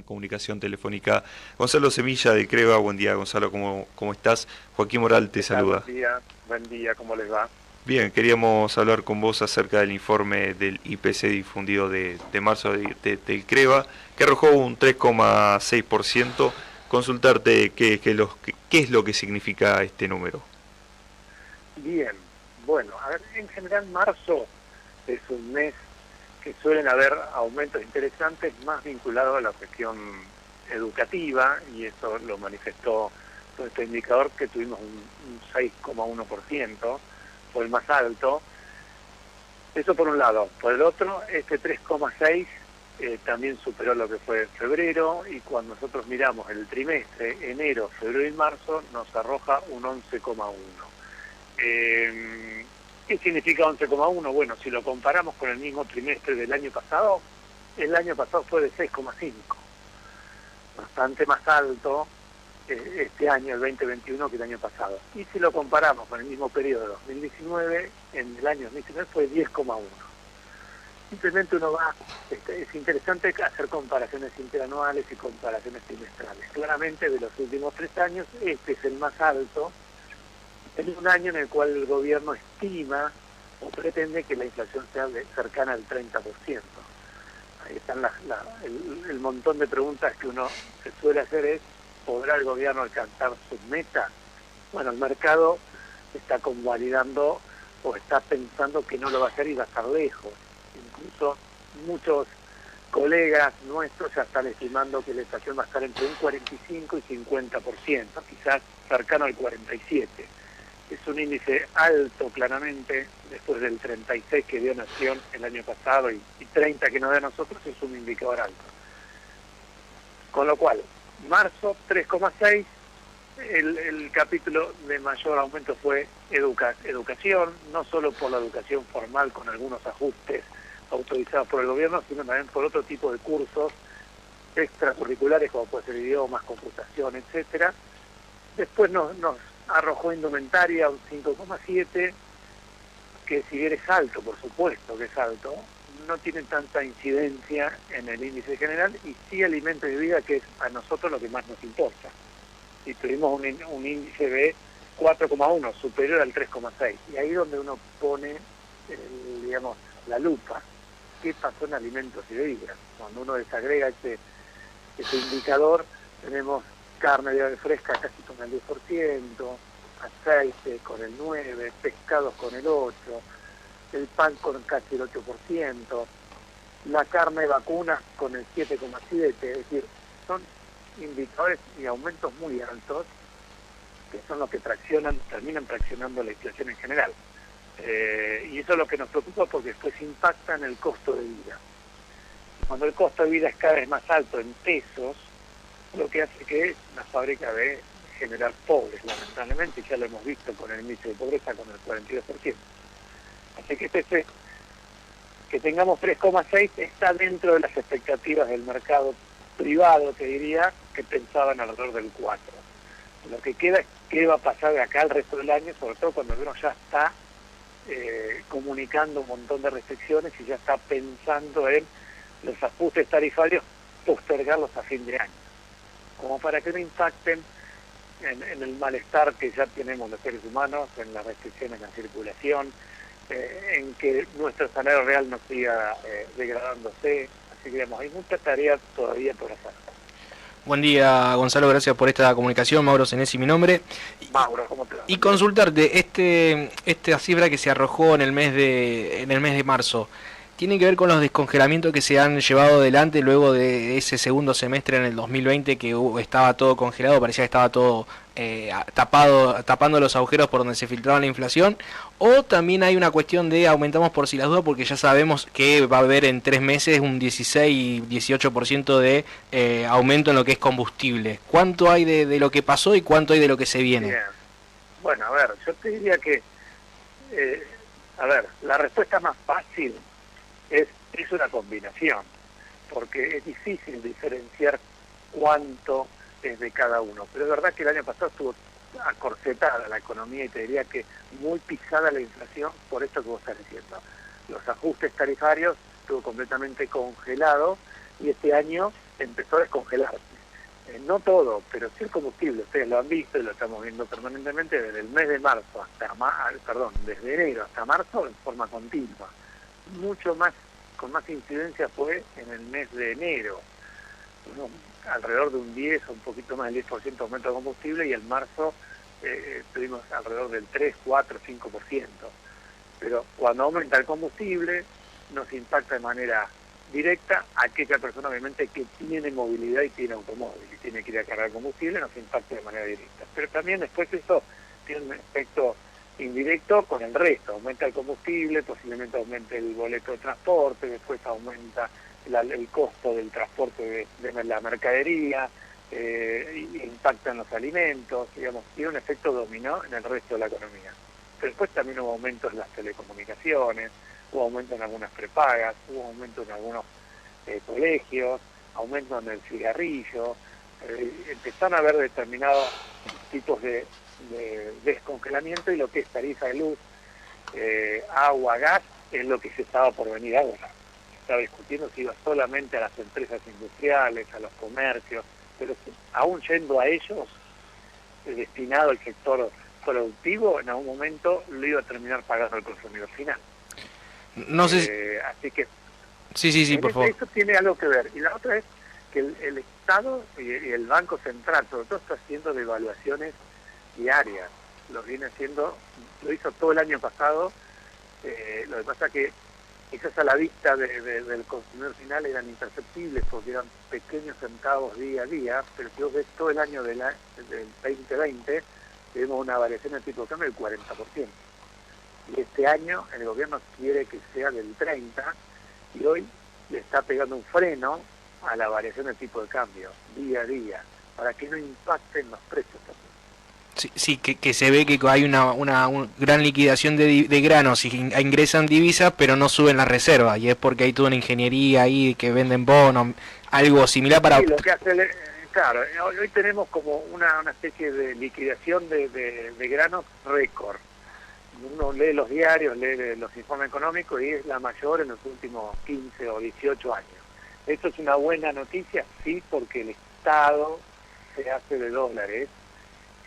comunicación telefónica. Gonzalo Semilla de Creva, buen día Gonzalo, ¿cómo estás? Joaquín Moral te ¿Qué tal? saluda. Buen día, ¿cómo les va? Bien, queríamos hablar con vos acerca del informe del IPC difundido de marzo del Creva, que arrojó un 3,6%. Consultarte qué es lo que significa este número. Bien, bueno, a ver, en general marzo es un mes que suelen haber aumentos interesantes más vinculados a la cuestión educativa, y eso lo manifestó todo este indicador, que tuvimos un 6,1%, fue el más alto. Eso por un lado. Por el otro, este 3,6 también superó lo que fue febrero, y cuando nosotros miramos el trimestre, enero, febrero y marzo, nos arroja un 11,1. ¿Qué significa 11,1? Bueno, si lo comparamos con el mismo trimestre del año pasado, el año pasado fue de 6,5, bastante más alto este año, el 2021, que el año pasado. Y si lo comparamos con el mismo periodo de 2019, en el año 2019 fue 10,1. Simplemente uno va, es interesante hacer comparaciones interanuales y comparaciones trimestrales. Claramente, de los últimos 3 años, este es el más alto, en un año en el cual el gobierno estima o pretende que la inflación sea cercana al 30%. Ahí están el montón de preguntas que uno se suele hacer es: ¿podrá el gobierno alcanzar sus metas? Bueno, el mercado está convalidando o está pensando que no lo va a hacer y va a estar lejos. Incluso muchos colegas nuestros ya están estimando que la inflación va a estar entre un 45 y 50%, quizás cercano al 47%. Es un índice alto, claramente, después del 36 que dio Nación el año pasado y 30 que nos da a nosotros, es un indicador alto. Con lo cual, marzo 3,6, el capítulo de mayor aumento fue educación, no solo por la educación formal con algunos ajustes autorizados por el gobierno, sino también por otro tipo de cursos extracurriculares, como puede ser idiomas, computación, etcétera. Después nos arrojó indumentaria un 5,7, que si bien es alto, por supuesto que es alto, no tiene tanta incidencia en el índice general, y sí alimentos de vida, que es a nosotros lo que más nos importa. Y tuvimos un índice de 4,1, superior al 3,6, y ahí donde uno pone, digamos, la lupa. ¿Qué pasó en alimentos y bebidas? Cuando uno desagrega ese indicador, tenemos carne de ave fresca casi con el 10%, aceite con el 9%, pescados con el 8%, el pan con casi el 8%, la carne vacuna con el 7,7%, es decir, son indicadores y aumentos muy altos, que son los que terminan traccionando la inflación en general. Y eso es lo que nos preocupa, porque después impacta en el costo de vida. Cuando el costo de vida es cada vez más alto en pesos, lo que hace que la fábrica de generar pobres, lamentablemente, ya lo hemos visto con el índice de pobreza con el 42%. Así que que tengamos 3,6 está dentro de las expectativas del mercado privado, te diría, que pensaban alrededor del 4. Lo que queda es qué va a pasar de acá al resto del año, sobre todo cuando uno ya está comunicando un montón de restricciones y ya está pensando en los ajustes tarifarios, postergarlos a fin de año, como para que no impacten en el malestar que ya tenemos los seres humanos, en las restricciones en la circulación, en que nuestro salario real no siga degradándose. Así que, digamos, hay mucha tarea todavía por hacer. Buen día, Gonzalo, gracias por esta comunicación. Mauro Senesi, mi nombre. Mauro, ¿cómo te va? Y consultarte, esta cifra que se arrojó en el mes de marzo, ¿tiene que ver con los descongelamientos que se han llevado adelante luego de ese segundo semestre en el 2020, que estaba todo congelado, parecía que estaba todo tapando los agujeros por donde se filtraba la inflación? ¿O también hay una cuestión de aumentamos por si las dudas, porque ya sabemos que va a haber en 3 meses un 16 y 18% de aumento en lo que es combustible? ¿Cuánto hay de lo que pasó y cuánto hay de lo que se viene? Bien. Bueno, a ver, yo te diría que, la respuesta más fácil es una combinación, porque es difícil diferenciar cuánto es de cada uno. Pero es verdad que el año pasado estuvo acorsetada la economía, y te diría que muy pisada la inflación por esto que vos estás diciendo. Los ajustes tarifarios estuvo completamente congelado, y este año empezó a descongelarse. No todo, pero sí el combustible, ustedes lo han visto y lo estamos viendo permanentemente desde el mes de marzo desde enero hasta marzo en forma continua. Mucho más, con más incidencia fue en el mes de enero, alrededor de un 10 o un poquito más del 10% de aumento de combustible, y en marzo tuvimos alrededor del 3, 4, 5%. Pero cuando aumenta el combustible nos impacta de manera directa a aquella persona obviamente que tiene movilidad y tiene automóvil y tiene que ir a cargar combustible, nos impacta de manera directa. Pero también después eso tiene un efecto indirecto con el resto, aumenta el combustible, posiblemente aumente el boleto de transporte, después aumenta el costo del transporte de la mercadería, impactan los alimentos, digamos, tiene un efecto dominó en el resto de la economía. Pero después también hubo aumentos en las telecomunicaciones, hubo aumento en algunas prepagas, hubo aumento en algunos colegios, aumento en el cigarrillo, empezaron a haber determinados tipos de descongelamiento, y lo que es tarifa de luz, agua, gas, es lo que se estaba por venir ahora. Se estaba discutiendo si iba solamente a las empresas industriales, a los comercios, pero aún yendo a ellos, destinado al sector productivo, en algún momento lo iba a terminar pagando el consumidor final. No sé si... Así que sí, por favor. eso tiene algo que ver. Y la otra es que el Estado y el Banco Central, sobre todo, está haciendo devaluaciones diarias. Lo viene haciendo, lo hizo todo el año pasado. Lo que pasa que quizás a la vista del consumidor final eran imperceptibles porque eran pequeños centavos día a día, pero si vos ves todo el año del 2020, tenemos una variación del tipo de cambio del 40%. Y este año el gobierno quiere que sea del 30%, y hoy le está pegando un freno a la variación del tipo de cambio día a día, para que no impacten los precios también. Sí, que se ve que hay una gran liquidación de granos y ingresan divisas, pero no suben las reservas, y es porque hay toda una ingeniería ahí que venden bonos, algo similar para... Sí, lo que hace, claro, hoy tenemos como una especie de liquidación de granos récord. Uno lee los diarios, lee los informes económicos, y es la mayor en los últimos 15 o 18 años. Esto es una buena noticia, sí, porque el Estado se hace de dólares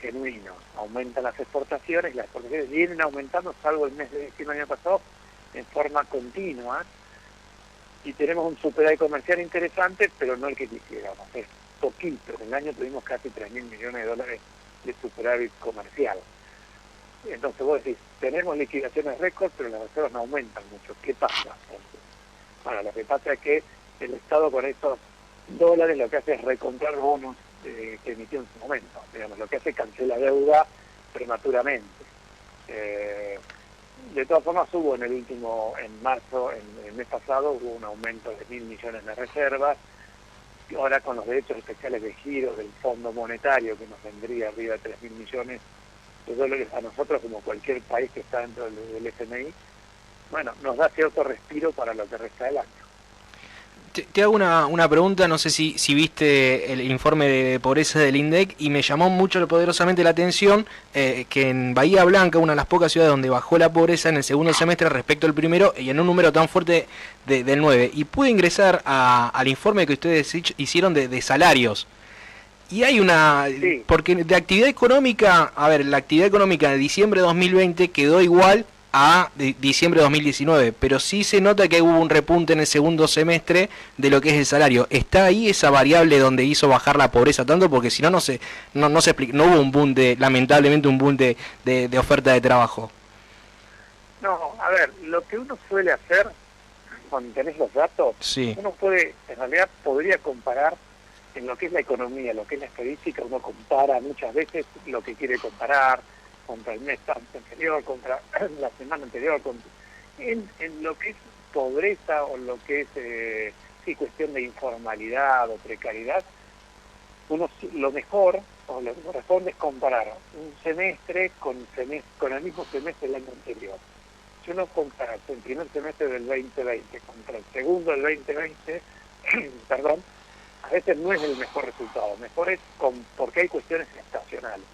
genuinos, aumentan las exportaciones, y las exportaciones vienen aumentando, salvo el mes de diciembre del año pasado, en forma continua, y tenemos un superávit comercial interesante, pero no el que quisiéramos, es poquito. En el año tuvimos casi 3.000 millones de dólares de superávit comercial. Entonces vos decís, tenemos liquidaciones récord, pero las reservas no aumentan mucho. ¿Qué pasa? Bueno, lo que pasa es que el Estado con esos dólares lo que hace es recomprar bonos que emitió en su momento. Digamos, lo que hace es cancelar deuda prematuramente. De todas formas hubo en marzo, en el mes pasado, hubo un aumento de 1.000 millones de reservas, y ahora con los derechos especiales de giro del Fondo Monetario, que nos vendría arriba de 3.000 millones de dólares a nosotros, como cualquier país que está dentro del FMI, bueno, nos da cierto respiro para lo que resta del año. Te hago una pregunta, no sé si viste el informe de pobreza del INDEC, y me llamó mucho poderosamente la atención que en Bahía Blanca, una de las pocas ciudades donde bajó la pobreza en el segundo semestre respecto al primero, y en un número tan fuerte del 9, y pude ingresar al informe que ustedes hicieron de salarios. Y hay Sí. porque de actividad económica, a ver, la actividad económica de diciembre de 2020 quedó igual a diciembre de 2019, pero sí se nota que hubo un repunte en el segundo semestre de lo que es el salario. ¿Está ahí esa variable donde hizo bajar la pobreza tanto? Porque si no, no se explica, no hubo un boom lamentablemente un boom de oferta de trabajo. No, a ver, lo que uno suele hacer cuando tenés los datos, Sí. uno puede, en realidad podría comparar en lo que es la economía, lo que es la estadística, uno compara muchas veces lo que quiere comparar contra el mes anterior, contra la semana anterior, en lo que es pobreza o lo que es cuestión de informalidad o precariedad. Lo mejor, o lo que corresponde, es comparar un semestre con el mismo semestre del año anterior. Si uno compara el primer semestre del 2020 contra el segundo del 2020, perdón, a veces no es el mejor resultado. Mejor es porque hay cuestiones estacionales,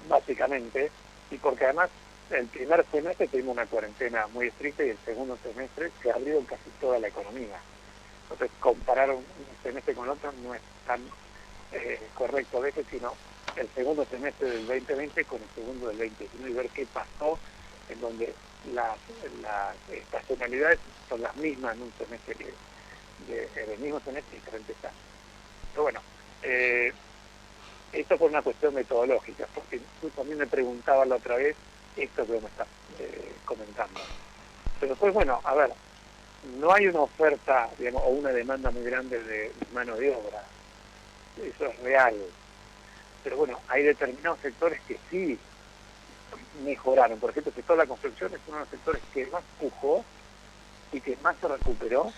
básicamente, y porque además el primer semestre tuvimos una cuarentena muy estricta y el segundo semestre se abrió casi toda la economía. Entonces comparar un semestre con otro no es tan correcto a veces, sino el segundo semestre del 2020 con el segundo del 2021 y ver qué pasó, en donde las estacionalidades son las mismas en un semestre en el mismo semestre diferentes años. Pero bueno, esto por una cuestión metodológica, porque tú también me preguntabas la otra vez esto que me estás comentando. Pero pues bueno, a ver, no hay una oferta, digamos, o una demanda muy grande de mano de obra. Eso es real. Pero bueno, hay determinados sectores que sí mejoraron. Por ejemplo, el sector de la construcción es uno de los sectores que más pujó y que más se recuperó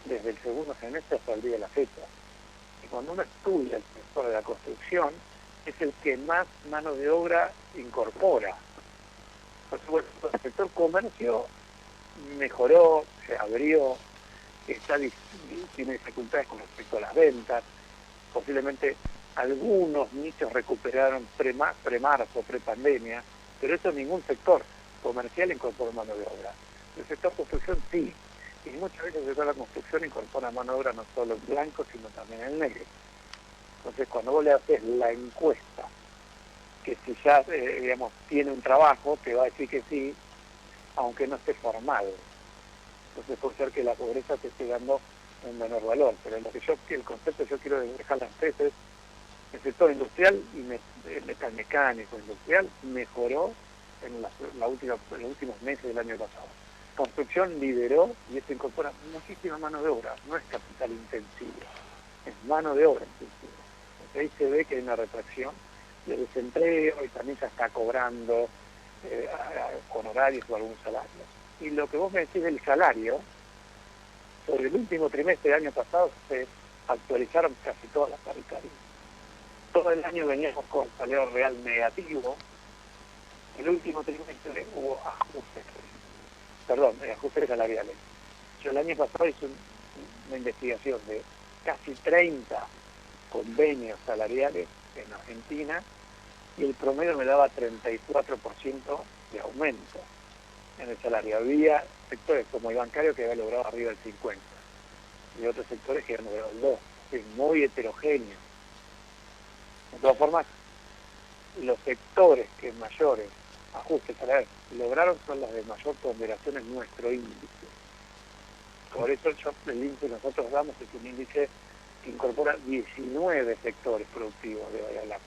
desde el segundo semestre hasta el día de la fecha. Y cuando uno estudia el sector de la construcción, es el que más mano de obra incorpora. Por supuesto, el sector comercio mejoró, se abrió, tiene dificultades con respecto a las ventas, posiblemente algunos nichos recuperaron pre-marzo, pre-pandemia, pero eso ningún sector comercial incorpora mano de obra. El sector construcción sí, y muchas veces el sector de la construcción incorpora mano de obra no solo en blanco, sino también en negro. Entonces, cuando vos le haces la encuesta, que si ya, digamos, tiene un trabajo, te va a decir que sí, aunque no esté formal. Entonces puede ser que la pobreza te esté dando un menor valor, pero el concepto que yo quiero dejar las tres es el sector industrial y metalmecánico industrial mejoró en los últimos meses del año pasado. Construcción lideró y esto incorpora muchísima mano de obra, no es capital intensivo, es mano de obra intensiva. Entonces ahí se ve que hay una retracción de desempleo y también se está cobrando con horarios o algún salario. Y lo que vos me decís del salario, sobre el último trimestre del año pasado se actualizaron casi todas las paritarias. Todo el año veníamos con salario real negativo. El último trimestre hubo ajustes salariales. Yo el año pasado hice una investigación de casi 30 convenios salariales en Argentina y el promedio me daba 34% de aumento en el salario. Había sectores como el bancario que había logrado arriba del 50% y otros sectores que habían logrado el 2%. Es muy heterogéneo. De todas formas, los sectores que mayores ajustes salariales lograron son los de mayor ponderación en nuestro índice. Por eso el índice que nosotros damos es un índice que incorpora 19 sectores productivos de Bahía Blanca.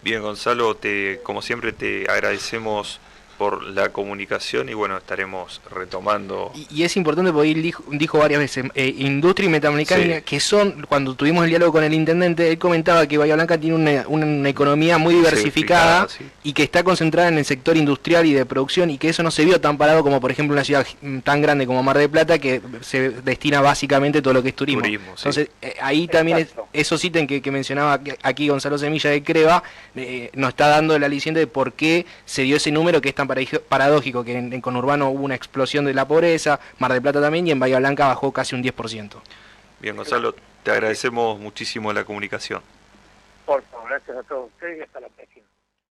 Bien, Gonzalo, como siempre te agradecemos por la comunicación y bueno, estaremos retomando. Y es importante porque él dijo varias veces, industria y metalmecánica, sí, que son, cuando tuvimos el diálogo con el intendente, él comentaba que Bahía Blanca tiene una economía muy diversificada, sí, y que está concentrada en el sector industrial y de producción y que eso no se vio tan parado como por ejemplo una ciudad tan grande como Mar del Plata que se destina básicamente todo lo que es turismo. Sí. Entonces ahí también esos ítems que mencionaba aquí Gonzalo Semilla de Creva nos está dando el aliciente de por qué se dio ese número que es tan paradójico, que en conurbano hubo una explosión de la pobreza, Mar del Plata también, y en Bahía Blanca bajó casi un 10%. Bien, Gonzalo, te agradecemos muchísimo la comunicación. Por favor, gracias a todos ustedes y hasta la próxima.